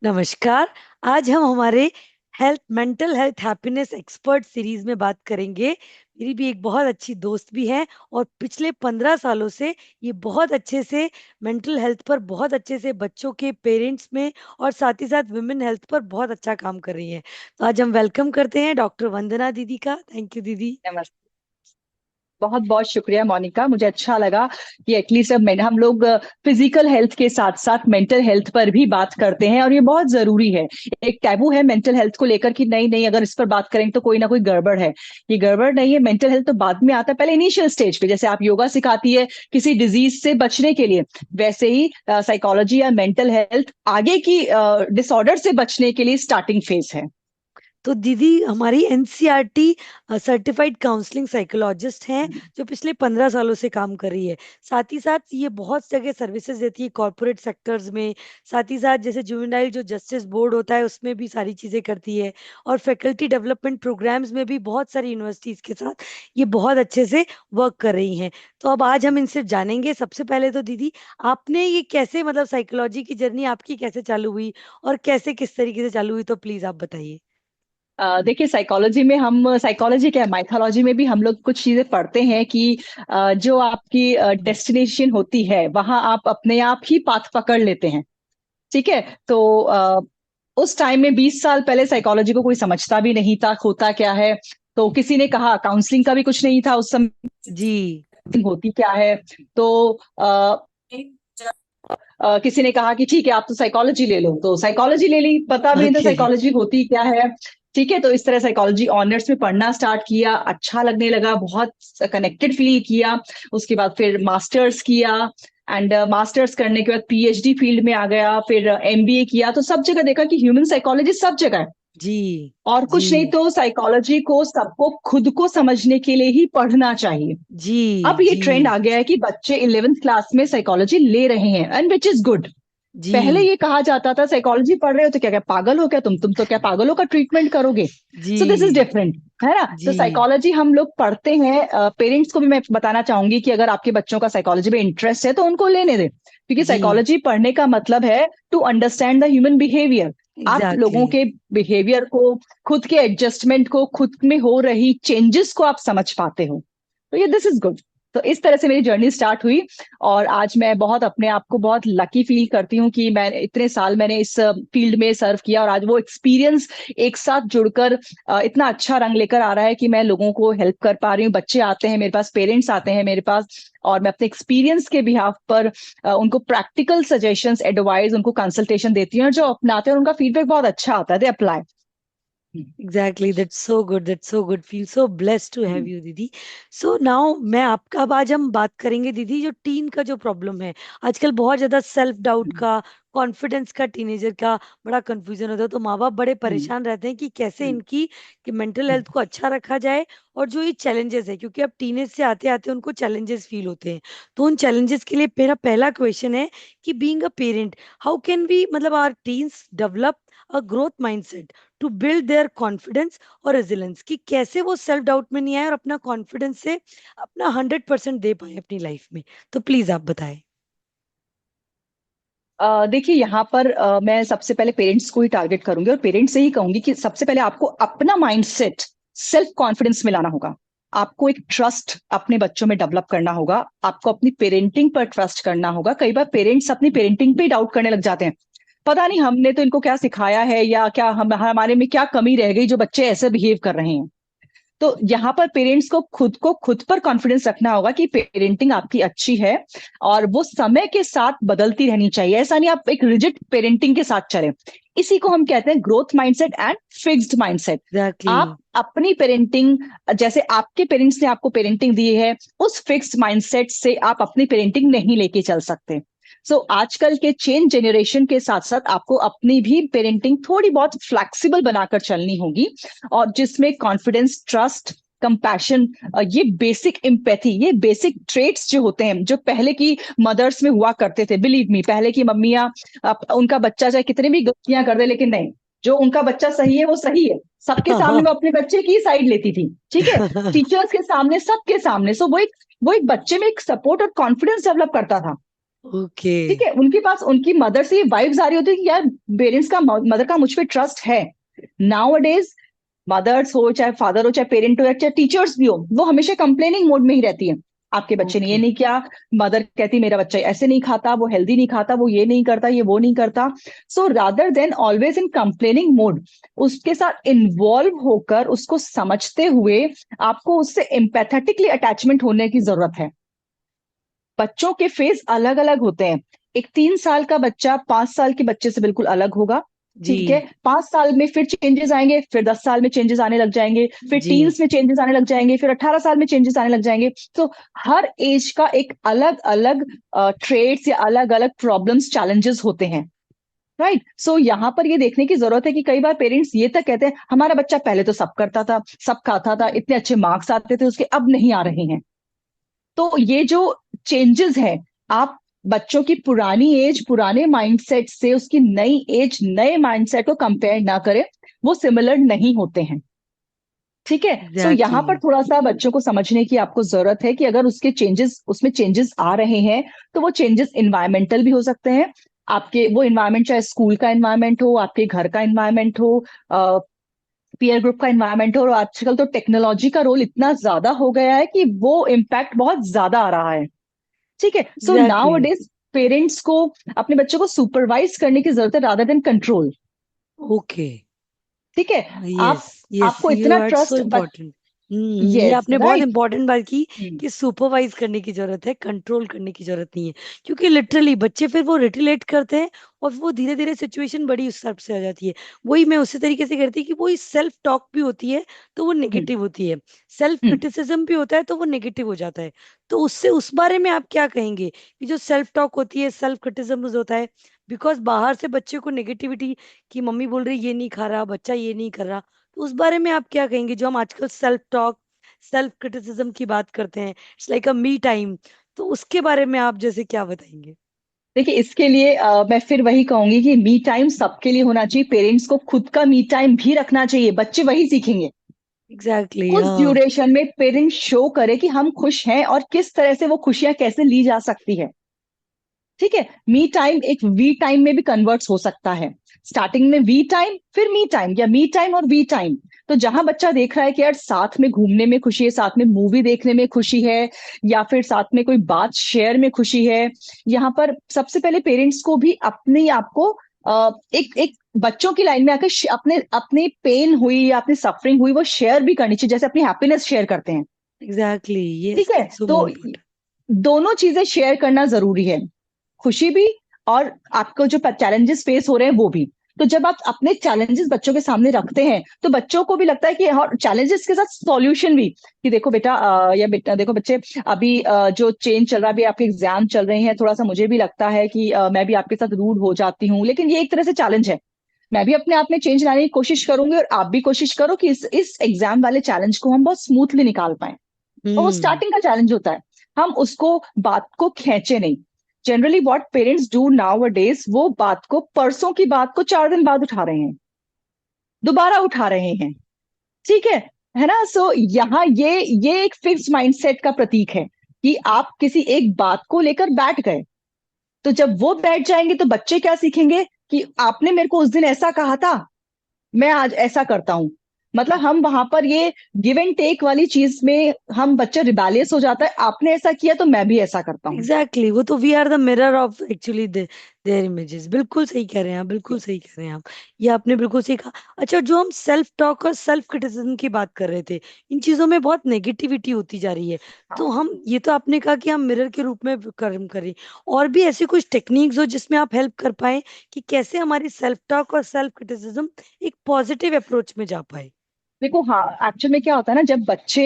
नमस्कार। आज हम हमारे health mental health happiness expert series में बात करेंगे। मेरी भी एक बहुत अच्छी दोस्त भी है और पिछले 15 सालों से ये बहुत अच्छे से मेंटल हेल्थ पर बहुत अच्छे से बच्चों के पेरेंट्स में और साथ ही साथ वुमेन हेल्थ पर बहुत अच्छा काम कर रही है। तो आज हम वेलकम करते हैं डॉक्टर वंदना दीदी का। थैंक यू दीदी। नमस्ते। बहुत बहुत शुक्रिया मोनिका, मुझे अच्छा लगा कि एटलीस्ट अब हम लोग फिजिकल हेल्थ के साथ साथ मेंटल हेल्थ पर भी बात करते हैं, और ये बहुत जरूरी है। एक टैबू है मेंटल हेल्थ को लेकर कि नहीं नहीं, अगर इस पर बात करेंगे तो कोई ना कोई गड़बड़ है। ये गड़बड़ नहीं है, मेंटल हेल्थ तो बाद में आता है, पहले इनिशियल स्टेज पे। जैसे आप योगा सिखाती है किसी डिजीज से बचने के लिए, वैसे ही साइकोलॉजी या मेंटल हेल्थ आगे की डिसऑर्डर से बचने के लिए स्टार्टिंग फेज है। तो दीदी हमारी एनसीईआरटी सर्टिफाइड काउंसलिंग साइकोलॉजिस्ट हैं जो पिछले 15 सालों से काम कर रही है। साथ ही साथ ये बहुत जगह सर्विसेज देती है कॉरपोरेट सेक्टर्स में। साथ ही साथ जैसे जुवेनाइल जो जस्टिस बोर्ड होता है उसमें भी सारी चीजें करती है। और फैकल्टी डेवलपमेंट प्रोग्राम्स में भी बहुत सारी यूनिवर्सिटीज के साथ ये बहुत अच्छे से वर्क कर रही हैं। तो अब आज हम इनसे जानेंगे। सबसे पहले तो दीदी, आपने ये कैसे मतलब साइकोलॉजी की जर्नी आपकी कैसे चालू हुई और कैसे किस तरीके से चालू हुई, तो प्लीज आप बताइए। देखिए, साइकोलॉजी में हम साइकोलॉजी क्या, माइथोलॉजी में भी हम लोग कुछ चीजें पढ़ते हैं कि जो आपकी डेस्टिनेशन होती है वहां आप अपने आप ही पाथ पकड़ लेते हैं। ठीक है। तो उस टाइम में 20 साल पहले साइकोलॉजी को कोई समझता भी नहीं था होता क्या है। तो किसी ने कहा, काउंसलिंग का भी कुछ नहीं था उस समय, जी। होती क्या है। तो किसी ने कहा कि ठीक है, आप तो साइकोलॉजी ले लो, तो साइकोलॉजी ले ली, पता भी नहीं था ओके। साइकोलॉजी होती क्या है। ठीक है, तो इस तरह साइकोलॉजी ऑनर्स में पढ़ना स्टार्ट किया, अच्छा लगने लगा, बहुत कनेक्टेड फील किया। उसके बाद फिर मास्टर्स किया, एंड मास्टर्स करने के बाद पीएचडी फील्ड में आ गया, फिर एमबीए किया। तो सब जगह देखा कि ह्यूमन साइकोलॉजी सब जगह है। जी। और जी। कुछ नहीं तो साइकोलॉजी को सबको खुद को समझने के लिए ही पढ़ना चाहिए। जी। अब ये जी। ट्रेंड आ गया है कि बच्चे 11th क्लास में साइकोलॉजी ले रहे हैं, एंड विच इज गुड। पहले जी। ये कहा जाता था साइकोलॉजी पढ़ रहे हो तो क्या क्या पागल हो क्या, तुम तो क्या पागलों का ट्रीटमेंट करोगे। सो दिस इज जी। डिफरेंट, है ना। तो जी। साइकोलॉजी हम लोग पढ़ते हैं। पेरेंट्स को भी मैं बताना चाहूंगी कि अगर आपके बच्चों का साइकोलॉजी में इंटरेस्ट है तो उनको लेने दें, क्योंकि जी। साइकोलॉजी पढ़ने का मतलब है to understand the human behaviour. आप एग्जैक्टली। लोगों के बिहेवियर को, खुद के एडजस्टमेंट को, खुद में हो रही चेंजेस को आप समझ पाते हो। तो ये दिस इज गुड। तो इस तरह से मेरी जर्नी स्टार्ट हुई, और आज मैं बहुत अपने आप को बहुत लकी फील करती हूँ कि मैं इतने साल मैंने इस फील्ड में सर्व किया, और आज वो एक्सपीरियंस एक साथ जुड़कर इतना अच्छा रंग लेकर आ रहा है कि मैं लोगों को हेल्प कर पा रही हूँ। बच्चे आते हैं मेरे पास, पेरेंट्स आते हैं मेरे पास, और मैं अपने एक्सपीरियंस के बिहाफ पर उनको प्रैक्टिकल सजेशंस, एडवाइस, उनको कंसल्टेशन देती हूँ, और जो अपनाते हैं उनका फीडबैक बहुत अच्छा आता है, they apply. Exactly, that's so good, that's so good, feel so blessed to have you दीदी। सो नाउ मैं आपका, अब आज हम बात करेंगे दीदी जो टीन का जो प्रॉब्लम है आजकल, बहुत ज्यादा सेल्फ डाउट का, कॉन्फिडेंस का, टीनेजर का बड़ा कंफ्यूजन होता है। तो माँ बाप बड़े परेशान रहते हैं कि कैसे इनकी कि मेंटल हेल्थ को अच्छा रखा जाए। और जो ये चैलेंजेस है, क्योंकि अब टीनेज से आते आते उनको चैलेंजेस फील होते हैं। तो उन चैलेंजेस के लिए मेरा पहला क्वेश्चन है कि being a parent, how can we मतलब our teens develop a growth mindset to build their confidence और रेजिलेंस, कि कैसे वो सेल्फ डाउट में नहीं आए और अपना कॉन्फिडेंस से अपना 100% दे पाए अपनी लाइफ में। तो प्लीज आप बताएं। देखिए, यहाँ पर मैं सबसे पहले पेरेंट्स को ही टारगेट करूंगी, और पेरेंट्स से ही कहूंगी कि सबसे पहले आपको अपना माइंडसेट, सेल्फ कॉन्फिडेंस में लाना होगा। आपको एक ट्रस्ट अपने बच्चों में डेवलप करना होगा। आपको अपनी पेरेंटिंग पर ट्रस्ट करना होगा। कई बार पेरेंट्स अपनी पेरेंटिंग पे डाउट करने लग जाते हैं, पता नहीं हमने तो इनको क्या सिखाया है, या क्या हम, हमारे में क्या कमी रह गई जो बच्चे ऐसे बिहेव कर रहे हैं। तो यहाँ पर पेरेंट्स को खुद पर कॉन्फिडेंस रखना होगा कि पेरेंटिंग आपकी अच्छी है, और वो समय के साथ बदलती रहनी चाहिए। ऐसा नहीं आप एक रिजिड पेरेंटिंग के साथ चलें। इसी को हम कहते हैं growth mindset and fixed mindset. Exactly. आप अपनी पेरेंटिंग, जैसे आपके पेरेंट्स ने आपको पेरेंटिंग दी है, उस फिक्स्ड माइंडसेट से आप अपनी पेरेंटिंग नहीं लेके चल सकते। आजकल के चेंज जनरेशन के साथ साथ आपको अपनी भी पेरेंटिंग थोड़ी बहुत फ्लेक्सिबल बनाकर चलनी होगी, और जिसमें कॉन्फिडेंस, ट्रस्ट, कंपैशन, ये बेसिक एम्पैथी, ये बेसिक ट्रेट्स जो होते हैं, जो पहले की मदर्स में हुआ करते थे। बिलीव मी, पहले की मम्मियां, उनका बच्चा चाहे कितने भी गलतियां कर दे, लेकिन नहीं, जो उनका बच्चा सही है वो सही है। सबके सामने वो अपने बच्चे की साइड लेती थी। ठीक है, टीचर्स के सामने, सबके सामने। वो एक बच्चे में एक सपोर्ट और कॉन्फिडेंस डेवलप करता था। ओके। ठीक है, उनके पास उनकी मदर से ये वाइब्स आ रही होती है कि यार पेरेंट्स का, मदर का मुझ पे ट्रस्ट है। नाउ अडेज मदर्स हो चाहे फादर हो चाहे पेरेंट हो या चाहे टीचर्स भी हो, वो हमेशा कंप्लेनिंग मोड में ही रहती है। आपके बच्चे ने ये ओके। नहीं किया, मदर कहती मेरा बच्चा ऐसे नहीं खाता, वो हेल्दी नहीं खाता, वो ये नहीं करता, ये वो नहीं करता। So rather than always in complaining mode, उसके साथ इन्वॉल्व होकर उसको समझते हुए आपको उससे एम्पैथेटिकली अटैचमेंट होने की जरूरत है। बच्चों के फेस अलग अलग होते हैं। एक 3 साल का बच्चा 5 साल के बच्चे से बिल्कुल अलग होगा। जी। ठीक है, 5 साल में फिर चेंजेस आएंगे, फिर 10 साल में चेंजेस आने लग जाएंगे, फिर जी। टीन्स में चेंजेस आने लग जाएंगे, फिर 18 साल में चेंजेस आने लग जाएंगे। तो हर एज का एक अलग अलग ट्रेड्स या अलग अलग प्रॉब्लम्स चैलेंजेस होते हैं। राइट, सो यहाँ पर ये देखने की जरूरत है कि कई बार पेरेंट्स ये तक कहते हैं हमारा बच्चा पहले तो सब करता था, सब खाता था, इतने अच्छे मार्क्स आते थे उसके, अब नहीं आ रहे हैं। तो ये जो चेंजेस है, आप बच्चों की पुरानी एज पुराने माइंडसेट से उसकी नई एज नए माइंडसेट को कंपेयर ना करें, वो सिमिलर नहीं होते हैं। ठीक है, सो यहाँ एग्जैक्टली। पर थोड़ा सा बच्चों को समझने की आपको जरूरत है कि अगर उसके चेंजेस, उसमें चेंजेस आ रहे हैं, तो वो चेंजेस इन्वायरमेंटल भी हो सकते हैं। आपके वो इन्वायरमेंट चाहे स्कूल का इन्वायरमेंट हो, आपके घर का इन्वायरमेंट हो, पीयर ग्रुप का इन्वायरमेंट हो, और आजकल तो टेक्नोलॉजी का रोल इतना ज्यादा हो गया है कि वो इम्पैक्ट बहुत ज्यादा आ रहा है। ठीक है, सो नाउ एग्जैक्टली। अडेज पेरेंट्स को अपने बच्चों को सुपरवाइज करने की जरूरत है रादर देन कंट्रोल। ओके। ठीक है, यस। आप यस, आपको यू इतना are so trust, but important. ये यस आपने बहुत राइट। इंपॉर्टेंट बात की कि सुपरवाइज करने की जरूरत है, कंट्रोल करने की जरूरत नहीं है। क्योंकि लिटरली बच्चे फिर वो रिलेट करते हैं, और वो धीरे धीरे सिचुएशन बड़ी उस तरफ से आ जाती है। वही मैं उसी तरीके से करती कि वही सेल्फ टॉक भी होती है तो वो नेगेटिव होती है, सेल्फ क्रिटिसिज्म भी होता है तो वो नेगेटिव हो जाता है। तो उससे उस बारे में आप क्या कहेंगे कि जो सेल्फ टॉक होती है, सेल्फ क्रिटिसिज्म होता है, बिकॉज बाहर से बच्चे को नेगेटिविटी, कि मम्मी बोल रही ये नहीं खा रहा, बच्चा ये नहीं कर रहा, तो उस बारे में आप क्या कहेंगे? जो हम आजकल सेल्फ टॉक, सेल्फ क्रिटिसिज्म की बात करते हैं, it's like a me time, तो उसके बारे में आप जैसे क्या बताएंगे? देखिए, इसके लिए मैं फिर वही कहूंगी कि मी टाइम सबके लिए होना चाहिए। पेरेंट्स को खुद का मी टाइम भी रखना चाहिए, बच्चे वही सीखेंगे। एग्जैक्टली। उस हाँ। ड्यूरेशन में पेरेंट्स शो करे कि हम खुश हैं और किस तरह से वो खुशियां कैसे ली जा सकती है। ठीक है, मी टाइम एक वी टाइम में भी कन्वर्ट्स हो सकता है। स्टार्टिंग में वी टाइम, फिर मी टाइम, या मी टाइम और वी टाइम। तो जहां बच्चा देख रहा है कि यार साथ में घूमने में खुशी है, साथ में मूवी देखने में खुशी है, या फिर साथ में कोई बात शेयर में खुशी है, यहाँ पर सबसे पहले पेरेंट्स को भी अपने आप को एक एक बच्चों की लाइन में आकर अपने अपने पेन हुई या अपनी सफरिंग हुई वो शेयर भी करनी चाहिए, जैसे अपनी हैप्पीनेस शेयर करते हैं। एग्जैक्टली। ठीक यस, है, सो तो मोर इम्पोर्टेंट। दोनों चीजें शेयर करना जरूरी है, खुशी भी और आपको जो चैलेंजेस फेस हो रहे हैं वो भी। तो जब आप अपने चैलेंजेस बच्चों के सामने रखते हैं तो बच्चों को भी लगता है कि, और चैलेंजेस के साथ सॉल्यूशन भी, कि देखो बेटा या बेटा देखो बच्चे, अभी जो चेंज चल रहा है, अभी आपके एग्जाम चल रहे हैं, थोड़ा सा मुझे भी लगता है कि मैं भी आपके साथ रूड हो जाती हूँ, लेकिन ये एक तरह से चैलेंज है। मैं भी अपने आप में चेंज लाने की कोशिश करूंगी, और आप भी कोशिश करो कि इस एग्जाम वाले चैलेंज को हम बहुत स्मूथली निकाल पाए। और वो हम्म। स्टार्टिंग का चैलेंज होता है, हम उसको बात को खींचे नहीं। Generally what parents do now days, वो बात को, परसों की बात को 4 दिन बाद उठा रहे हैं, दोबारा उठा रहे हैं। ठीक है ना? सो यहाँ ये एक फिक्स माइंडसेट का प्रतीक है कि आप किसी एक बात को लेकर बैठ गए। तो जब वो बैठ जाएंगे तो बच्चे क्या सीखेंगे कि आपने मेरे को उस दिन ऐसा कहा था, मैं आज ऐसा करता हूं। मतलब हम वहां पर ये गिव एंड टेक वाली चीज में हम बच्चा रिबेलियस हो जाता है, आपने ऐसा किया तो मैं भी ऐसा करता हूँ। एग्जैक्टली, वो तो we are the mirror of actually their images. बिल्कुल सही कह रहे हैं आप, बिल्कुल सही कह रहे हैं आप। ये आपने बिल्कुल सही कहा। अच्छा, जो हम सेल्फ टॉक और सेल्फ क्रिटिसिज्म की बात कर रहे थे, इन चीजों में बहुत नेगेटिविटी होती जा रही है। तो हाँ, हम ये तो आपने कहा कि हम मिरर के रूप में कर्म करें, और भी ऐसी कुछ टेक्निक्स हो जिसमें आप हेल्प कर पाए कि कैसे हमारी सेल्फ टॉक और सेल्फ क्रिटिसिज्म एक पॉजिटिव अप्रोच में जा पाए? देखो, हाँ, एक्चुअल में क्या होता है ना, जब बच्चे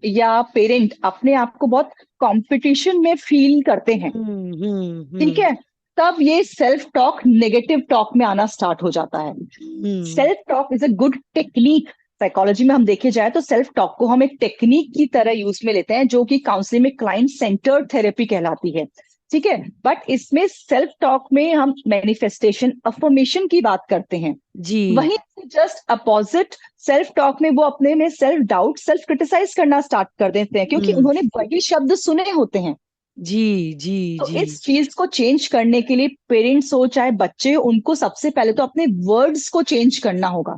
या पेरेंट अपने आप को बहुत कंपटीशन में फील करते हैं, ठीक हम्म। है, तब ये सेल्फ टॉक नेगेटिव टॉक में आना स्टार्ट हो जाता है। Hmm. Self talk is a good technique. Psychology में हम देखे जाए तो सेल्फ टॉक को हम एक टेक्निक की तरह यूज में लेते हैं, जो कि काउंसलिंग में क्लाइंट सेंटर्ड थेरेपी कहलाती है। ठीक है, बट इसमें सेल्फ टॉक में हम मैनिफेस्टेशन अफर्मेशन की बात करते हैं। जी। वहीं जस्ट अपोजिट, सेल्फ टॉक में वो अपने में सेल्फ डाउट, सेल्फ क्रिटिसाइज करना स्टार्ट कर देते हैं, क्योंकि हम्म। उन्होंने वही शब्द सुने होते हैं। जी जी तो जी। इस चीज को चेंज करने के लिए पेरेंट्स हो चाहे बच्चे हो, उनको सबसे पहले तो अपने वर्ड्स को चेंज करना होगा।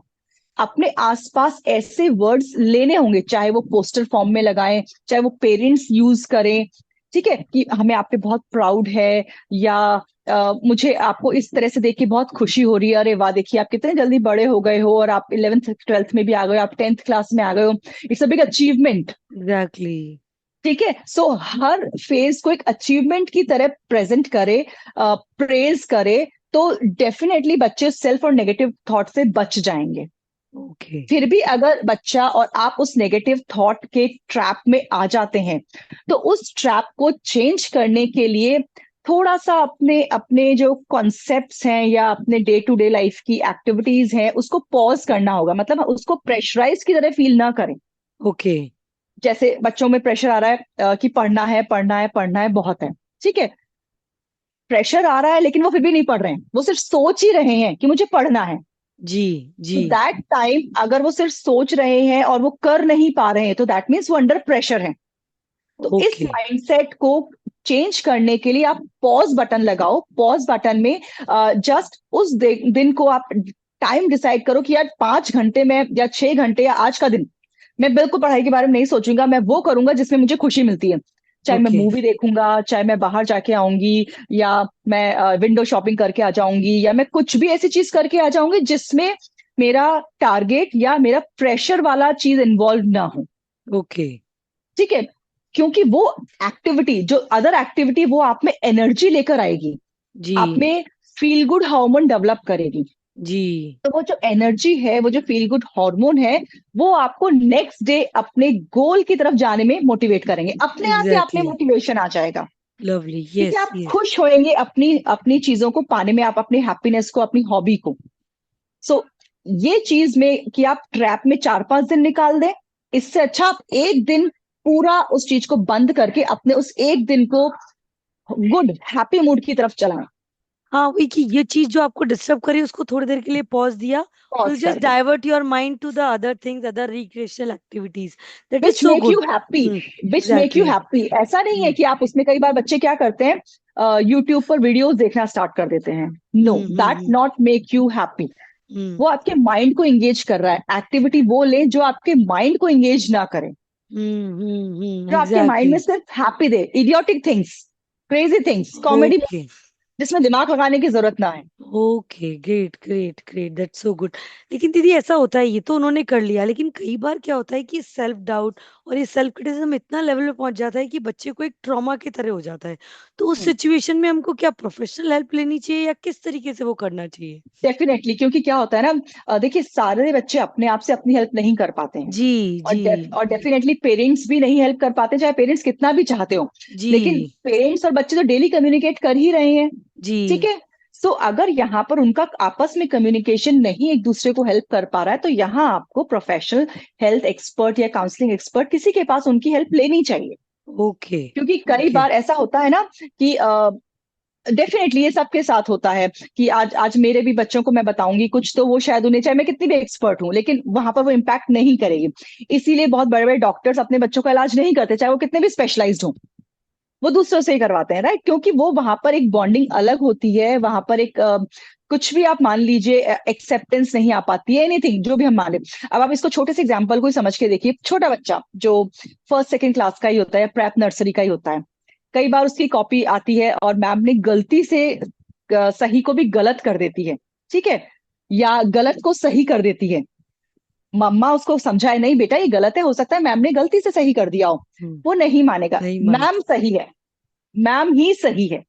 अपने आसपास ऐसे वर्ड्स लेने होंगे, चाहे वो पोस्टर फॉर्म में लगाएं, चाहे वो पेरेंट्स यूज करें, ठीक है, कि हमें आप पे बहुत प्राउड है, या मुझे आपको इस तरह से देख के बहुत खुशी हो रही है, अरे वाह देखिए आप कितने जल्दी बड़े हो गए हो, और आप 11th 12th में भी आ गए हो, आप 10th क्लास में आ गए हो, it's a big achievement. Exactly. ठीक है, सो हर फेज को एक अचीवमेंट की तरह प्रेजेंट करे, प्रेज करे, तो डेफिनेटली बच्चे सेल्फ और नेगेटिव थॉट से बच जाएंगे। ओके। फिर भी अगर बच्चा और आप उस नेगेटिव थॉट के ट्रैप में आ जाते हैं, तो उस ट्रैप को चेंज करने के लिए थोड़ा सा अपने अपने जो कॉन्सेप्ट्स हैं या अपने डे टू डे लाइफ की एक्टिविटीज हैं उसको पॉज करना होगा, मतलब उसको प्रेशराइज की तरह फील ना करें। ओके। जैसे बच्चों में प्रेशर आ रहा है कि पढ़ना है पढ़ना है पढ़ना है बहुत है, ठीक है, प्रेशर आ रहा है लेकिन वो फिर भी नहीं पढ़ रहे हैं, वो सिर्फ सोच ही रहे हैं कि मुझे पढ़ना है। जी जी। तो दैट टाइम अगर वो सिर्फ सोच रहे हैं और वो कर नहीं पा रहे हैं, तो दैट मीन्स वो अंडर प्रेशर है। तो इस ओके। माइंडसेट को चेंज करने के लिए आप पॉज बटन लगाओ। पॉज बटन में जस्ट उस दिन को आप टाइम डिसाइड करो कि यार 5 घंटे में या 6 घंटे या आज का दिन मैं बिल्कुल पढ़ाई के बारे में नहीं सोचूंगा, मैं वो करूंगा जिसमें मुझे खुशी मिलती है। चाहे मैं ओके। मूवी देखूंगा, चाहे मैं बाहर जाके आऊंगी, या मैं विंडो शॉपिंग करके आ जाऊंगी, या मैं कुछ भी ऐसी चीज करके आ जाऊंगी जिसमें मेरा टारगेट या मेरा प्रेशर वाला चीज इन्वॉल्व ना हो। ओके। ठीक है, क्योंकि वो एक्टिविटी, जो अदर एक्टिविटी, वो आप में एनर्जी लेकर आएगी, जी आप में फील गुड हार्मोन डेवलप करेगी। जी। तो वो जो एनर्जी है, वो जो फील गुड हार्मोन है, वो आपको नेक्स्ट डे अपने गोल की तरफ जाने में मोटिवेट करेंगे, अपने आप ही आप में एग्जैक्टली। मोटिवेशन आ जाएगा। लवली, क्योंकि यस आप यस। खुश होएंगे अपनी अपनी चीजों को पाने में, आप अपनी हैप्पीनेस को, अपनी हॉबी को। सो ये चीज में कि आप ट्रैप में 4-5 दिन निकाल दें, इससे अच्छा आप एक दिन पूरा उस चीज को बंद करके अपने उस एक दिन को गुड हैप्पी मूड की तरफ चलाएं। हाँ, वही कि ये चीज जो आपको डिस्टर्ब करी उसको थोड़ी देर के लिए पॉज दिया। विल पॉज कर just the, divert your mind to the other things, other recreational activities. That is which so make you good. Happy, hmm. Which make you exactly. Happy. ऐसा नहीं है कि आप उसमें, कई बार बच्चे क्या करते हैं, यूट्यूब पर वीडियोस देखना स्टार्ट कर देते हैं। No, that hmm. Not make you happy. Hmm वो आपके माइंड को एंगेज कर रहा है, एक्टिविटी वो लें जो आपके माइंड को एंगेज ना करे, जो आपके माइंड में एग्जैक्टली। सिर्फ happy they, idiotic things, crazy things, comedy okay. जिसमें दिमाग लगाने की जरूरत ना है। Okay, great great great, that's so good. लेकिन दीदी ऐसा होता है, ये तो उन्होंने कर लिया, लेकिन कई बार क्या होता है कि सेल्फ डाउट और ये सेल्फ क्रिटिसिज्म इतना लेवल पे पहुंच जाता है कि बच्चे को एक ट्रॉमा की तरह हो जाता है। तो उस सिचुएशन में हमको क्या प्रोफेशनल हेल्प लेनी चाहिए या किस तरीके से वो करना चाहिए? डेफिनेटली, क्योंकि क्या होता है ना, देखिए सारे बच्चे अपने आप से अपनी हेल्प नहीं कर पाते हैं, जी जी और डेफिनेटली पेरेंट्स भी नहीं हेल्प कर पाते, चाहे पेरेंट्स कितना भी चाहते हो। जी लेकिन पेरेंट्स और बच्चे तो डेली कम्युनिकेट कर ही रहे हैं। ठीक जी। है, सो अगर यहाँ पर उनका आपस में कम्युनिकेशन नहीं एक दूसरे को हेल्प कर पा रहा है, तो यहाँ आपको प्रोफेशनल हेल्थ एक्सपर्ट या काउंसलिंग एक्सपर्ट किसी के पास उनकी हेल्प लेनी चाहिए। ओके। क्योंकि कई ओके। बार ऐसा होता है ना कि डेफिनेटली ये सबके साथ होता है कि आज आज मेरे भी बच्चों को मैं बताऊंगी कुछ, तो वो शायद, उन्हें चाहे मैं कितनी भी एक्सपर्ट हूं, लेकिन वहां पर वो इम्पैक्ट नहीं करेगी। इसीलिए बहुत बड़े बड़े डॉक्टर्स अपने बच्चों का इलाज नहीं करते, चाहे वो कितने भी स्पेशलाइज्ड हों, वो दूसरों से ही करवाते हैं, राइट? क्योंकि वो वहां पर एक बॉन्डिंग अलग होती है, वहां पर एक कुछ भी आप मान लीजिए, एक्सेप्टेंस नहीं आ पाती है, एनीथिंग जो भी हम माने। अब आप इसको छोटे से एग्जाम्पल को ही समझ के देखिए, छोटा बच्चा जो फर्स्ट सेकंड क्लास का ही होता है, प्रेप नर्सरी का ही होता है, कई बार उसकी कॉपी आती है और मैम ने गलती से सही को भी गलत कर देती है, ठीक है, या गलत को सही कर देती है। मम्मा उसको समझाए, नहीं बेटा ये गलत है, हो सकता है मैम ने गलती से सही कर दिया हो, हम्म, वो नहीं मानेगा, नहीं मैम मानता। सही है, मैम ही सही है।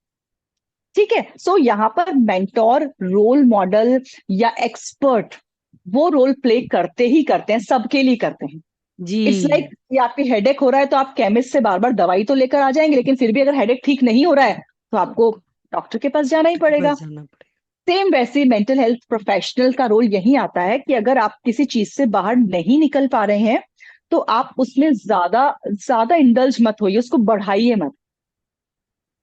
ठीक है, सो यहाँ पर मेंटोर, रोल मॉडल या एक्सपर्ट वो रोल प्ले करते ही करते हैं, सबके लिए करते हैं। इट्स लाइक जी। कि आपकी हेडेक हो रहा है तो आप केमिस्ट से बार बार दवाई तो लेकर आ जाएंगे, लेकिन फिर भी अगर हेडेक ठीक नहीं हो रहा है तो आपको डॉक्टर के पास जाना ही डॉक्टर के पड़ेगा। पास जाना पड़ेगा। सेम वैसे मेंटल हेल्थ प्रोफेशनल का रोल यही आता है कि अगर आप किसी चीज से बाहर नहीं निकल पा रहे हैं, तो आप उसमें ज्यादा ज्यादा इंडल्ज मत होइए, उसको बढ़ाइए मत।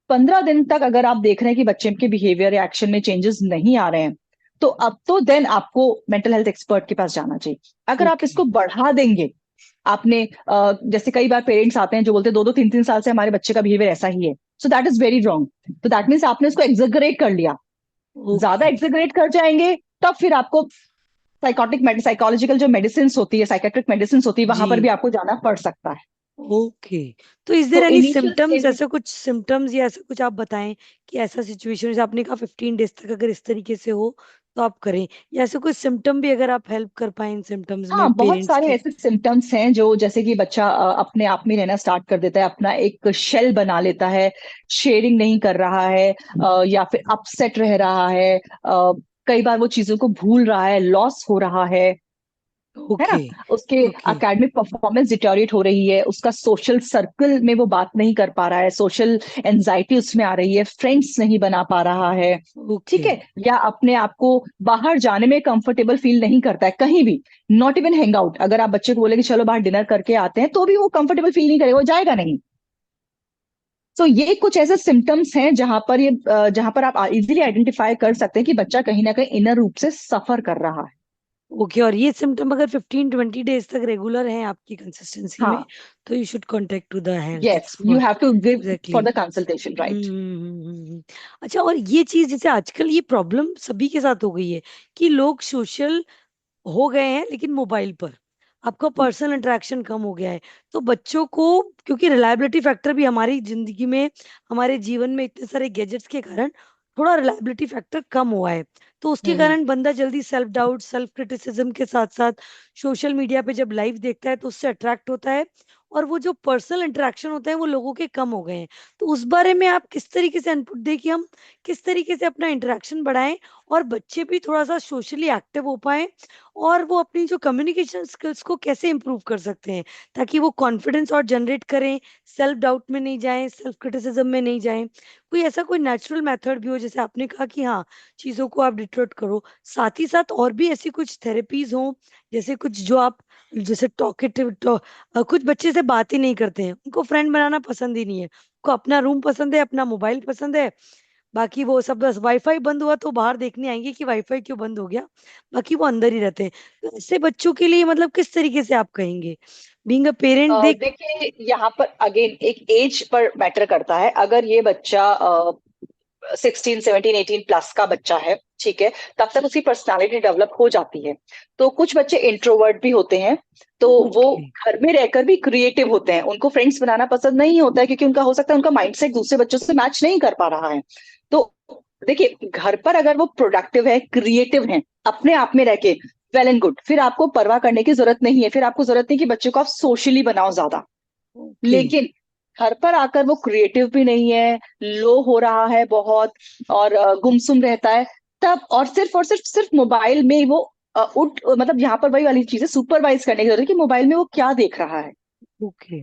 15 दिन तक अगर आप देख रहे हैं कि बच्चे के बिहेवियर या एक्शन में चेंजेस नहीं आ रहे हैं, तो अब तो देन आपको मेंटल हेल्थ एक्सपर्ट के पास जाना चाहिए। अगर आप ओके। इसको बढ़ा देंगे, आपने जैसे कई बार पेरेंट्स आते हैं जो बोलते हैं 2-2 3-3 साल से हमारे बच्चे का बिहेवियर ऐसा ही है, so that is very wrong. तो दैट मीन्स आपने उसको एग्जैगरेट कर लिया। ज्यादा ओके। एग्जैगरेट कर जाएंगे तब फिर आपको साइकोटिक साइकोलॉजिकल जो मेडिसिन होती है, साइकेट्रिक मेडिसिन होती है, वहां पर भी जी। आपको जाना पड़ सकता है। ओके। तो इज देयर तो एनी इनिशियल सिम्टम्स, स्टेज, ऐसे कुछ सिम्टम्स या ऐसा कुछ आप बताएं कि ऐसा सिचुएशन, जैसे आपने कहा 15 डेज तक अगर इस तरीके से हो तो आप करें, या ऐसे कोई सिम्टम भी अगर आप हेल्प कर पाए इन सिम्टम्स में हाँ बहुत पेरेंट्स सारे के। ऐसे सिम्टम्स हैं जो, जैसे कि बच्चा अपने आप में रहना स्टार्ट कर देता है, अपना एक शेल बना लेता है, शेयरिंग नहीं कर रहा है, या फिर अपसेट रह रहा है, कई बार वो चीजों को भूल रहा है, लॉस हो रहा है ना, ओके। उसके ओके। एकेडमिक परफॉर्मेंस डिटोरिएट हो रही है, उसका सोशल सर्कल में वो बात नहीं कर पा रहा है, सोशल एंजाइटी उसमें आ रही है, फ्रेंड्स नहीं बना पा रहा है, ठीक ओके। है, या अपने आप को बाहर जाने में कंफर्टेबल फील नहीं करता है कहीं भी, नॉट इवन हैंग आउट। अगर आप बच्चे को बोले कि चलो बाहर डिनर करके आते हैं, तो भी वो कंफर्टेबल फील नहीं करेगा, वो जाएगा नहीं। तो ये कुछ ऐसे सिम्टम्स हैं जहां पर आप इजीली आइडेंटिफाई कर सकते हैं कि बच्चा कहीं ना कहीं इनर रूप से सफर कर रहा है। ओके। और ये सिम्टम अगर 15-20 डेज तक रेगुलर हैं आपकी कंसिस्टेंसी में, हाँ, तो you should contact to the health yes, you expert. Have to give exactly. For the consultation, right. अच्छा, और ये चीज जैसे आजकल ये प्रॉब्लम सभी के साथ हो गई है कि लोग सोशल हो गए हैं लेकिन मोबाइल पर, आपका पर्सनल इंटरेक्शन कम हो गया है। तो बच्चों को, क्योंकि रिलायबिलिटी फैक्टर भी हमारी जिंदगी में, हमारे जीवन में इतने सारे गैजेट्स के कारण थोड़ा रिलायबिलिटी फैक्टर कम हुआ है। तो उसके हम्म। कारण बंदा जल्दी सेल्फ डाउट, सेल्फ क्रिटिसिज्म के साथ साथ सोशल मीडिया पे जब लाइव देखता है तो उससे अट्रैक्ट होता है, और वो जो पर्सनल इंटरेक्शन होते हैं वो लोगों के कम हो गए हैं। तो उस बारे में आप किस तरीके से इनपुट दें कि हम किस तरीके से अपना इंटरेक्शन बढ़ाएं और बच्चे भी थोड़ा सा सोशली एक्टिव हो पाए, और वो अपनी जो कम्युनिकेशन स्किल्स को कैसे इंप्रूव कर सकते हैं ताकि वो कॉन्फिडेंस और जनरेट करें, सेल्फ डाउट में नहीं जाएं, सेल्फ क्रिटिसिज्म में नहीं जाएं। कोई ऐसा कोई नेचुरल मेथड भी हो, जैसे आपने कहा कि हाँ, चीज़ों को आप डिटरेक्ट करो, साथ ही साथ और भी ऐसी कुछ थेरेपीज हो, जैसे कुछ जो आप, जैसे टॉकेटिव कुछ बच्चे से बात ही नहीं करते हैं, उनको फ्रेंड बनाना पसंद ही नहीं है, उनको अपना रूम पसंद है, अपना मोबाइल पसंद है, बाकी वो सब बस वाईफाई बंद हुआ तो बाहर देखने आएंगे कि वाईफाई क्यों बंद हो गया, बाकी वो अंदर ही रहते हैं। तो ऐसे बच्चों के लिए मतलब किस तरीके से आप कहेंगे, बीइंग अ पेरेंट देख। देखिए, यहाँ पर अगेन एक एज पर मैटर करता है। अगर ये बच्चा 16, 17, 18 प्लस का बच्चा है, ठीक है, तब तक उसकी पर्सनालिटी डेवलप हो जाती है। तो कुछ बच्चे इंट्रोवर्ट भी होते हैं, तो वो ओके। घर में रहकर भी क्रिएटिव होते हैं, उनको फ्रेंड्स बनाना पसंद नहीं होता है, क्योंकि उनका हो सकता है उनका माइंडसेट दूसरे बच्चों से मैच नहीं कर पा रहा है। तो देखिए, घर पर अगर वो प्रोडक्टिव है, क्रिएटिव है, अपने आप में रह के, वेल एंड गुड, फिर आपको परवाह करने की जरूरत नहीं है, फिर आपको जरूरत नहीं कि बच्चों को आप सोशली बनाओ ज्यादा। ओके। लेकिन घर पर आकर वो क्रिएटिव भी नहीं है, लो हो रहा है बहुत, और गुमसुम रहता है, तब और सिर्फ सिर्फ मोबाइल में वो मतलब यहाँ पर वही वाली चीज है, सुपरवाइज करने की जरूरत है कि मोबाइल में वो क्या देख रहा है। ओके।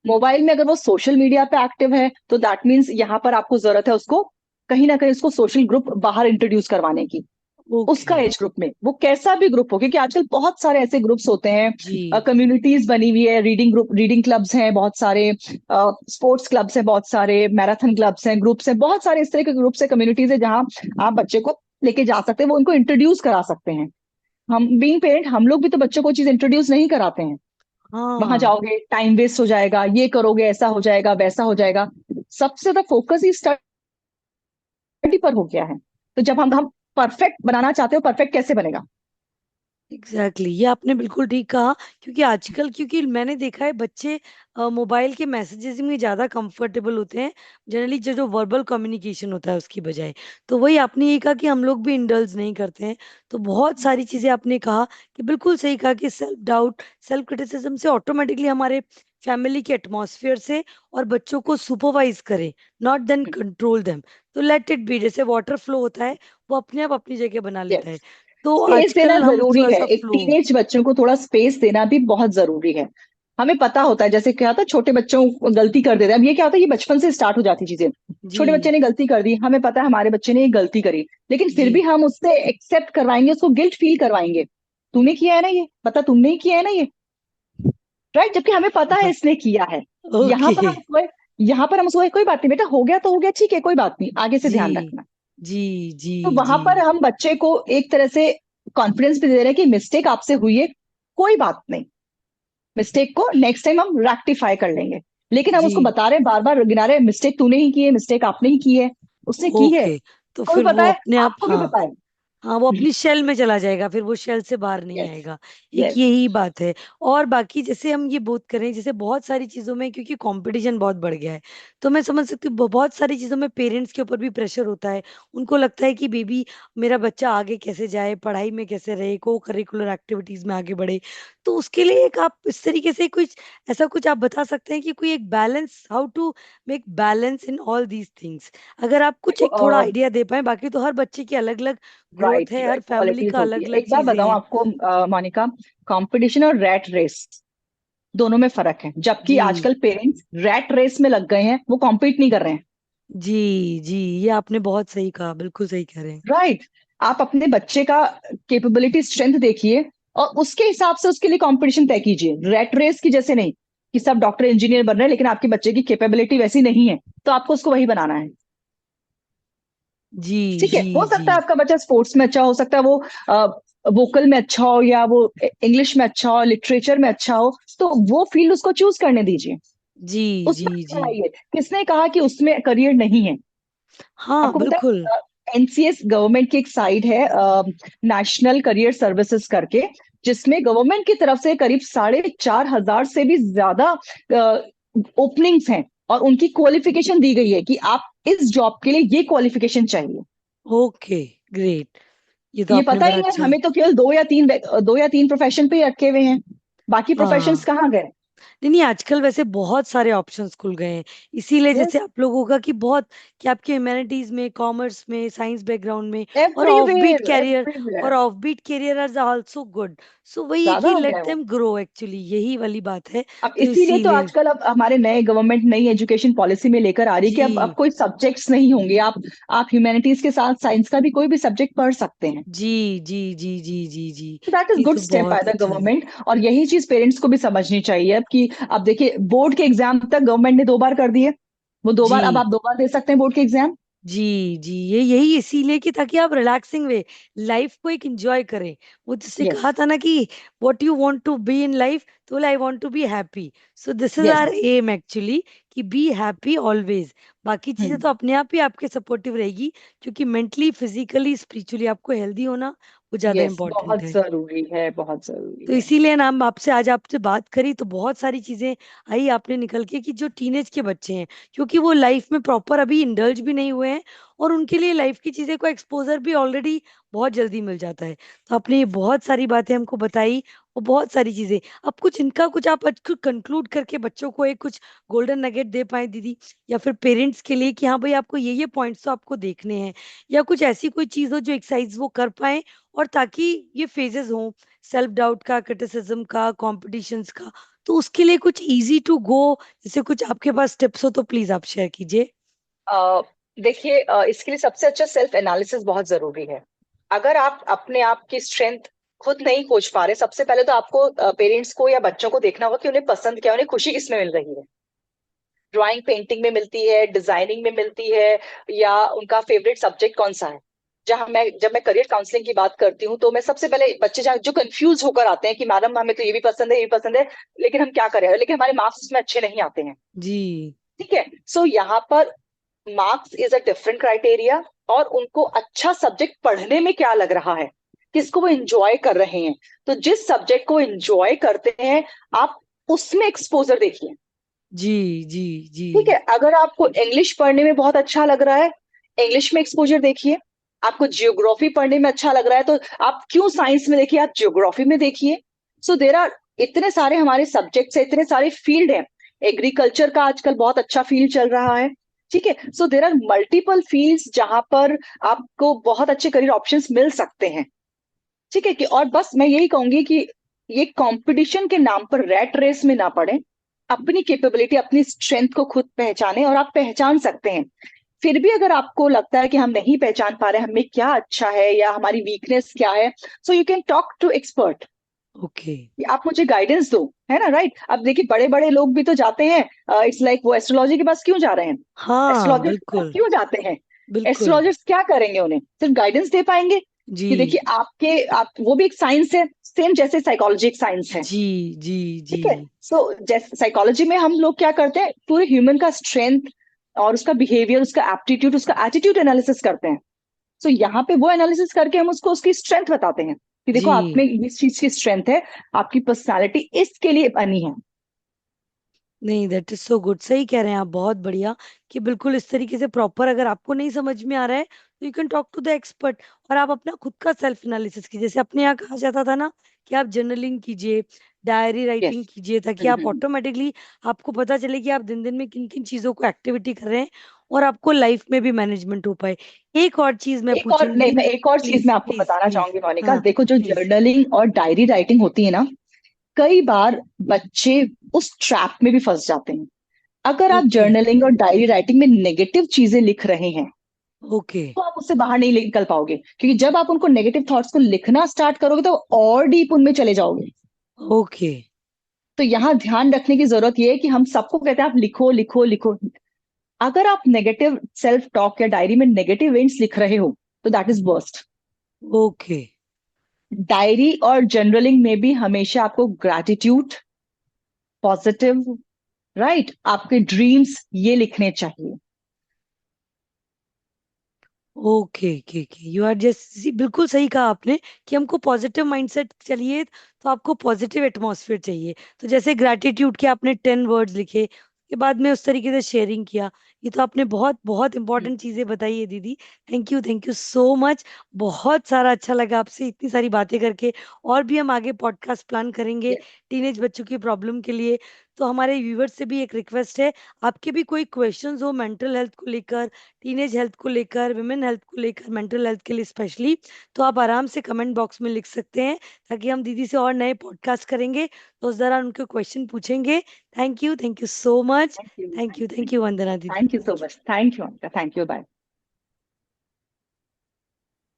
मोबाइल में अगर वो सोशल मीडिया पे एक्टिव है, तो दैट मीन्स यहाँ पर आपको जरूरत है उसको कहीं ना कहीं उसको सोशल ग्रुप बाहर इंट्रोड्यूस करवाने की। उसका ओके। एज ग्रुप में, वो कैसा भी ग्रुप हो, क्योंकि आजकल बहुत सारे ऐसे ग्रुप्स होते हैं, जी। कम्युनिटीज बनी हुई है, रीडिंग ग्रुप, रीडिंग क्लब्स हैं बहुत सारे, स्पोर्ट्स क्लब्स हैं बहुत सारे, मैराथन क्लब्स हैं, ग्रुप्स हैं बहुत सारे, इस तरह के ग्रुप्स है, कम्युनिटीज है, जहाँ आप बच्चे को लेके जा सकते हैं, वो उनको इंट्रोड्यूस करा सकते हैं। हम बीइंग पेरेंट, हम लोग भी तो बच्चों को चीज इंट्रोड्यूस नहीं कराते हैं। वहां हाँ। जाओगे, टाइम वेस्ट हो जाएगा, ये करोगे ऐसा हो जाएगा, वैसा हो जाएगा। सबसे ज्यादा फोकस ही पर हो गया है। तो जब हम परफेक्ट बनाना चाहते हो, परफेक्ट कैसे बनेगा? एग्जैक्टली ये आपने बिल्कुल ठीक कहा, क्योंकि आजकल, क्योंकि मैंने देखा है बच्चे मोबाइल के मैसेजेस में ज़्यादा कंफर्टेबल होते हैं जनरली, जो जो वर्बल कम्युनिकेशन होता है उसकी बजाय। तो वही आपने ये कहा कि हम लोग भी इंडल्ज नहीं करते हैं। तो बहुत सारी चीज़ें आपने कहा कि बिल्कुल सही कहा कि सेल्फ डाउट, सेल्फ क्रिटिसिज्म से ऑटोमेटिकली हमारे फैमिली के एटमॉस्फेयर से, और बच्चों को सुपरवाइज करें, नॉट देन कंट्रोल देम। तो लेट इट बी, जैसे वाटर फ्लो होता है, वो अपने आप अपनी जगह बना लेता है। यस, तो स्पेस देना आजकल हम जरूरी थोड़ा है, सा एक फ्लो। टीनेज बच्चों को थोड़ा स्पेस देना भी बहुत जरूरी है। हमें पता होता है, जैसे क्या था, छोटे बच्चों को गलती कर देते हैं, अब ये क्या होता है, ये बचपन से स्टार्ट हो जाती चीजें। छोटे बच्चे जी। ने गलती कर दी, हमें पता है हमारे बच्चे ने ये गलती करी, लेकिन फिर भी जी। हम उससे एक्सेप्ट करवाएंगे, उसको गिल्ट फील करवाएंगे, तूने किया है ना ये, पता तुमने ही किया है ना ये, राइट, जबकि हमें पता है इसने किया है। यहाँ ओके। पर हम उसको यहाँ पर हम उसको कोई बात नहीं बेटा, हो गया तो हो गया, ठीक है, कोई बात नहीं, आगे से जी। ध्यान रखना। जी। जी। तो वहां जी। पर हम बच्चे को एक तरह से कॉन्फिडेंस भी दे रहे हैं कि मिस्टेक आपसे हुई है, कोई बात नहीं, मिस्टेक को नेक्स्ट टाइम हम रेक्टिफाई कर लेंगे। लेकिन हम जी। उसको बता रहे हैं, बार बार गिना रहे हैं, मिस्टेक तूने ही की है, मिस्टेक आपने ही की है, उसने की है। ओके, तो को भी फिर पता वो है, अपने आप, आपको भी हाँ, पता है। हाँ, वो अपनी शेल में चला जाएगा, फिर वो शेल से बाहर नहीं यस। आएगा। एक यस। यही बात है। और बाकी जैसे हम ये बात करें, जैसे बहुत सारी चीजों में क्योंकि कंपटीशन बहुत बढ़ गया है, तो मैं समझ सकती हूँ बहुत सारी चीजों में पेरेंट्स के ऊपर भी प्रेशर होता है। उनको लगता है कि बेबी, मेरा बच्चा आगे कैसे जाए, पढ़ाई में कैसे रहे, को करिकुलर एक्टिविटीज में आगे बढ़े। तो उसके लिए एक आप इस तरीके से कुछ ऐसा कुछ आप बता सकते हैं कि कोई एक balance, how to make balance in all these things. अगर आप कुछ देखो, एक थोड़ा आइडिया दे पाए, बाकी तो हर बच्चे की अलग अलग ग्रोथ राइट है, हर राइट, फैमिली क्वालिटीज का होती अलग है। अलग एक बात चीजें बताऊं हैं। आपको, मोनिका, कंपटीशन और रैट रेस दोनों में फर्क है। जबकि जी, आजकल पेरेंट्स रैट रेस में लग गए हैं, वो कॉम्पीट नहीं कर रहे हैं। जी, जी, ये आपने बहुत सही कहा, बिल्कुल सही कह रहे हैं। राइट। आप अपने बच्चे का कैपेबिलिटी, स्ट्रेंथ देखिए, और उसके हिसाब से उसके लिए कंपटीशन तय कीजिए। रैट रेस की जैसे नहीं, कि सब डॉक्टर इंजीनियर बन रहे हैं लेकिन आपके बच्चे की कैपेबिलिटी वैसी नहीं है, तो आपको उसको वही बनाना है। जी, ठीक है, जी, हो जी, सकता है आपका बच्चा स्पोर्ट्स में अच्छा हो, सकता है वो वोकल में अच्छा हो, या वो इंग्लिश में अच्छा हो, लिटरेचर में अच्छा हो, तो वो फील्ड उसको चूज करने दीजिए, जी, जी, उसमें जी, बढ़ाइए। किसने कहा कि उसमें करियर नहीं है? हाँ, आपको पता बिल्कुल। है, एनसीएस गवर्नमेंट की एक साइट है, नेशनल करियर सर्विसेज करके, जिसमें गवर्नमेंट की तरफ से करीब 4,500 से भी ज्यादा ओपनिंग्स हैं, और उनकी क्वालिफिकेशन दी गई है कि आप इस जॉब के लिए ये क्वालिफिकेशन चाहिए। ओके, ग्रेट, ये तो ये आपने पता बड़ा ही है, अच्छा। हमें तो केवल दो या तीन प्रोफेशन पे ही अटके हुए हैं, बाकी प्रोफेशंस हाँ, कहाँ गए? नहीं, नहीं, आजकल वैसे बहुत सारे ऑप्शंस खुल गए हैं। इसीलिए जैसे यस। आप लोगों का कि बहुत, कि आपके ह्यूमैनिटीज में, कॉमर्स में, साइंस बैकग्राउंड में, और off beat everywhere career, everywhere, और off beat career are also good. So वही है ज्यादा कि हो लेट गया है वो। देम ग्रो, एक्चुअली यही वाली बात है। अब तो इसीलिए तो इसीलिए, आजकल अब हमारे नए गवर्नमेंट नई एजुकेशन पॉलिसी में लेकर आ रही है कि अब जी, कोई सब्जेक्ट्स नहीं होंगे, आप ह्यूमैनिटीज के साथ साइंस का भी कोई भी सब्जेक्ट पढ़ सकते हैं। जी, जी, जी, जी, जी, जी, दैट इज ये गुड तो स्टेप बाय बहुत द अच्छा है। गवर्नमेंट, और यही चीज पेरेंट्स को भी समझनी चाहिए अब कि, अब देखिए, बोर्ड के एग्जाम तक गवर्नमेंट ने 2 बार कर दिए, वो 2 बार, अब आप जी, 2 बार दे सकते हैं बोर्ड के एग्जाम। जी, जी, ये यही इसीलिए कि ताकि आप रिलैक्सिंग वे लाइफ को एक एंजॉय करें। वो जिसने यस। कहा था ना कि what you want to be in life, तो I want to be happy. So this is yes. Our aim actually, कि बी हैप्पी ऑलवेज। बाकी चीजें तो अपने आप ही आपके सपोर्टिव रहेगी, क्योंकि मेंटली, फिजिकली, स्पिरिचुअली आपको हेल्दी होना वो ज्यादा यस, इंपॉर्टेंट बहुत है। जरूरी है, बहुत जरूरी तो है। इसीलिए ना हम आपसे आज आपसे बात करी, तो बहुत सारी चीजें आई आपने निकल के कि जो टीनेज के बच्चे हैं, क्योंकि वो लाइफ में प्रॉपर अभी इंडल्ज भी नहीं हुए हैं, और उनके लिए लाइफ की चीजें को एक्सपोजर भी ऑलरेडी बहुत जल्दी मिल जाता है। तो आपने ये बहुत सारी बातें हमको बताई, और बहुत सारी चीजें। अब कुछ इनका कुछ आप कंक्लूड करके बच्चों को एक कुछ गोल्डन नगेट दे पाए दीदी, या फिर पेरेंट्स के लिए कि हाँ भाई, आपको ये पॉइंट्स तो आपको देखने हैं, या कुछ ऐसी कोई चीज हो जो एक्सरसाइज वो कर पाए, और ताकि ये फेजेस हो, सेल्फ डाउट का, क्रिटिसिज्म का, कॉम्पिटिशन्स का, तो उसके लिए कुछ इजी टू गो, जैसे कुछ आपके पास टिप्स हो तो प्लीज आप शेयर कीजिए। अ, देखिए, इसके लिए सबसे अच्छा सेल्फ एनालिसिस बहुत जरूरी है। अगर आप अपने आप की स्ट्रेंथ खुद नहीं खोज पा रहे, सबसे पहले तो आपको पेरेंट्स को या बच्चों को देखना होगा कि उन्हें पसंद क्या है, उन्हें खुशी किसमें मिल रही है। ड्राइंग पेंटिंग में मिलती है, डिजाइनिंग में मिलती है, या उनका फेवरेट सब्जेक्ट कौन सा है। जब मैं करियर काउंसलिंग की बात करती हूँ, तो मैं सबसे पहले बच्चे जहाँ जो कंफ्यूज होकर आते हैं कि मैडम हमें तो ये भी पसंद है, ये भी पसंद है, लेकिन हम क्या करें, लेकिन हमारे मार्क्स उसमें अच्छे नहीं आते हैं। जी, ठीक है, सो यहाँ पर marks is a different criteria, और उनको अच्छा सब्जेक्ट पढ़ने में क्या लग रहा है, किसको वो एंजॉय कर रहे हैं। तो जिस सब्जेक्ट को एंजॉय करते हैं, आप उसमें एक्सपोजर देखिए। जी, जी, जी, ठीक है, अगर आपको इंग्लिश पढ़ने में बहुत अच्छा लग रहा है, इंग्लिश में एक्सपोजर देखिए। आपको जियोग्राफी पढ़ने में अच्छा लग रहा है, तो आप क्यों साइंस में देखिए, आप जियोग्राफी में देखिए। सो देर आर इतने सारे हमारे सब्जेक्ट्स है, इतने सारे फील्ड है। एग्रीकल्चर का आजकल बहुत अच्छा फील्ड चल रहा है। ठीक है, सो देर आर मल्टीपल फील्ड्स जहां पर आपको बहुत अच्छे करियर ऑप्शंस मिल सकते हैं। ठीक है, कि और बस मैं यही कहूंगी कि ये कंपटीशन के नाम पर रैट रेस में ना पड़े, अपनी कैपेबिलिटी, अपनी स्ट्रेंथ को खुद पहचाने, और आप पहचान सकते हैं। फिर भी अगर आपको लगता है कि हम नहीं पहचान पा रहे हमें क्या अच्छा है या हमारी वीकनेस क्या है, so you can talk to expert. Okay, आप मुझे गाइडेंस दो, है ना, राइट। अब देखिए, बड़े बड़े लोग भी तो जाते हैं, इट्स लाइक वो एस्ट्रोलॉजी के पास क्यों जा रहे हैं, हाँ, एस्ट्रोलॉजर्स के पास बिल्कुल, क्यों जाते हैं? बिल्कुल, एस्ट्रोलॉजर्स क्या करेंगे, उन्हें सिर्फ गाइडेंस दे पाएंगे, जी कि देखिए आप वो भी एक साइंस है, सेम जैसे साइकोलॉजी एक साइंस है। जी जी जी। ठीक है। सो जैसे साइकोलॉजी में हम लोग क्या करते हैं, पूरे ह्यूमन का स्ट्रेंथ और उसका बिहेवियर, उसका एप्टीट्यूड, उसका एटीट्यूड एनालिसिस करते हैं। सो यहाँ पे वो एनालिसिस करके हम उसको उसकी स्ट्रेंथ बताते हैं कि देखो आप में जी इस चीज की स्ट्रेंथ है, आपकी पर्सनालिटी इसके लिए बनी है। नहीं, दैट इज सो गुड, सही कह रहे हैं आप, बहुत बढ़िया। कि बिल्कुल इस तरीके से प्रॉपर, अगर आपको नहीं समझ में आ रहा है तो you can talk to the expert. और आप अपना खुद का सेल्फ एनालिसिस कीजिए, जैसे अपने यहाँ कहा जाता था ना कि आप जर्नलिंग कीजिए, डायरी यस। राइटिंग कीजिए, ताकि आप ऑटोमेटिकली आपको पता चले कि आप दिन दिन में किन किन चीजों को एक्टिविटी कर रहे हैं, और आपको लाइफ में भी मैनेजमेंट हो पाए। एक और चीज मैं एक और नहीं, पूछूंगी। मैं एक और चीज प्लीज मैं आपको प्लीज बताना प्लीज। चाहूंगी मोनिका, हाँ देखो जो प्लीज। जर्नलिंग और डायरी राइटिंग होती है ना, कई बार बच्चे उस ट्रैप में भी फंस जाते हैं। अगर आप ओके जर्नलिंग और डायरी राइटिंग में नेगेटिव चीजें लिख रहे हैं ओके तो आप उससे बाहर नहीं निकल पाओगे, क्योंकि जब आप उनको नेगेटिव थॉट्स को लिखना स्टार्ट करोगे तो और डीप उनमें चले जाओगे। ओके। तो यहाँ ध्यान रखने की जरूरत यह है कि हम सबको कहते हैं आप लिखो लिखो लिखो। अगर आप नेगेटिव सेल्फ टॉक या डायरी में नेगेटिव इवेंट्स लिख रहे हो तो that is worst. Okay diary और जर्नलिंग में भी हमेशा आपको ग्रैटिट्यूड, पॉजिटिव, राइट, आपके ड्रीम्स ये लिखने चाहिए। Okay okay okay, you are just, बिल्कुल सही कहा आपने कि हमको पॉजिटिव माइंडसेट चाहिए, तो आपको पॉजिटिव एटमॉस्फेयर चाहिए। तो जैसे ग्रैटिट्यूड के आपने 10 वर्ड्स लिखे, के बाद में उस तरीके से शेयरिंग किया। ये तो आपने बहुत बहुत इंपॉर्टेंट चीजें बताई है दीदी। Thank you so much. बहुत सारा अच्छा लगा आपसे इतनी सारी बातें करके। और भी हम आगे पॉडकास्ट प्लान करेंगे यस। टीनेज बच्चों की प्रॉब्लम के लिए। तो हमारे व्यूवर्स से भी एक रिक्वेस्ट है, आपके भी कोई क्वेश्चंस हो मेंटल हेल्थ को लेकर, टीनेज हेल्थ को लेकर, विमेन हेल्थ को लेकर, मेंटल हेल्थ के लिए स्पेशली, तो आप आराम से कमेंट बॉक्स में लिख सकते हैं, ताकि हम दीदी से और नए पॉडकास्ट करेंगे तो उस दौरान उनके क्वेश्चन पूछेंगे। Thank you so much. Thank you thank thank you you thank thank you you Vandana दीदी, thank you so thank you. Much, thank you, thank you, bye.